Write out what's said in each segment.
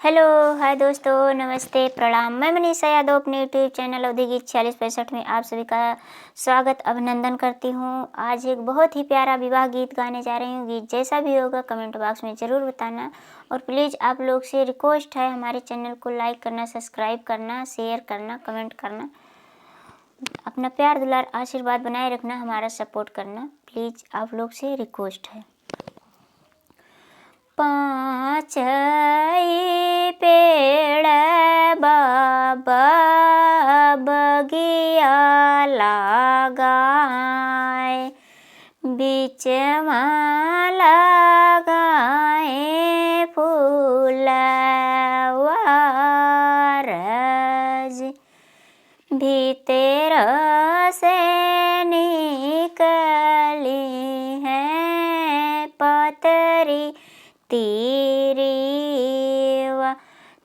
Hello, हाय दोस्तों, नमस्ते, प्रणाम। मैं मनीषा यादव अपने यूट्यूब चैनल अवधि गीत 4665 में आप सभी का स्वागत अभिनंदन करती हूँ। आज एक बहुत ही प्यारा विवाह गीत गाने जा रही हूँ। गीत जैसा भी होगा कमेंट बॉक्स में ज़रूर बताना और प्लीज़ आप लोग से रिक्वेस्ट है हमारे चैनल को लाइक करना, सब्सक्राइब करना, शेयर करना, कमेंट करना, अपना प्यार दुलार आशीर्वाद बनाए रखना, हमारा सपोर्ट करना, प्लीज़ आप लोग से रिक्वेस्ट है। पाँच पेड़ बाबा बगिया लगाए, बीच लगाए फूलवारज, भीतर से निकली है पतरी तीरीवा,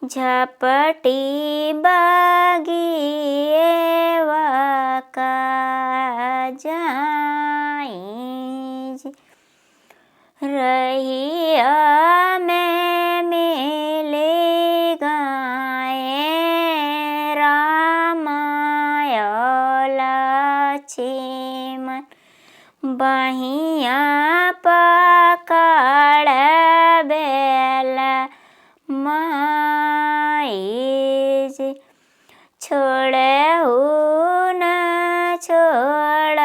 झपटी बगिएवा का जाई, रहिया में मिले गाए रामायल लक्ष्मण, बहिया पकड़ बेल माइज, छोड़हु न छोड़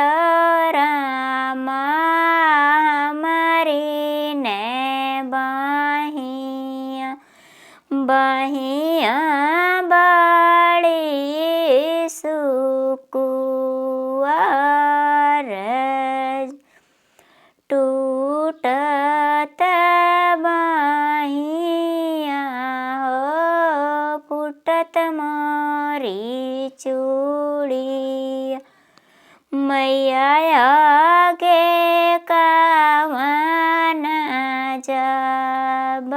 रामा हमारी ने बहिया, बहिया बड़ी सुकुआर, टूटत बहिया हो फूटत मोरी चूड़िया, मैया आगे कावन जब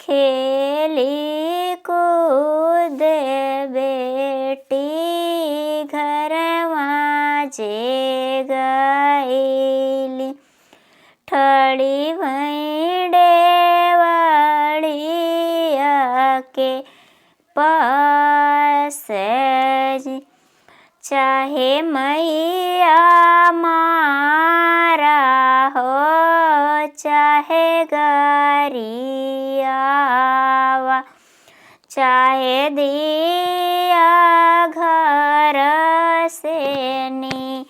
खेली कूद बेटी घरवा जे गईली, ठड़ी डेवड़िया के पास, चाहे मैया मारा हो चाहे गरियावा, चाहे दिया घर से निसरज,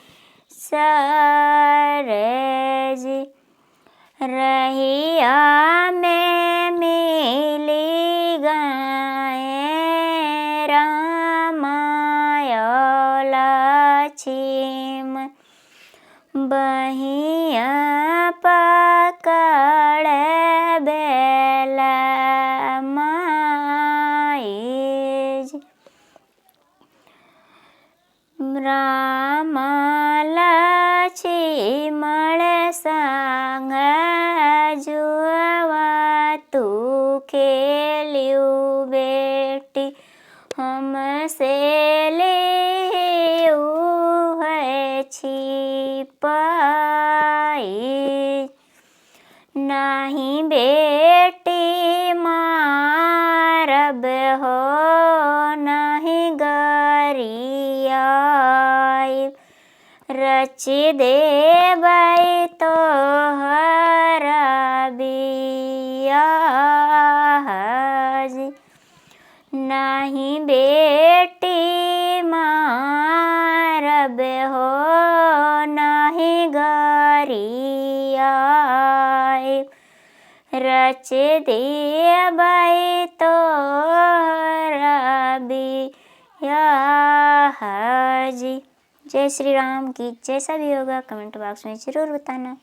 रहिया में मिली गाए रामायल लक्ष्मण, बहिया पकड़ बेल माइज, राम लक्ष्मण संग जुआ तू खेलियो बेटी, हमसे लियो है छिपाई, नहीं बेटी मारब हो नहीं गरियाई, रच देबै तोहरा बियाह, नहीं बेटी मारब हो नहीं गरियाई, रच देबै तोहरा बियाह। जय श्री राम। गीत जैसा भी होगा कमेंट बॉक्स में ज़रूर बताना।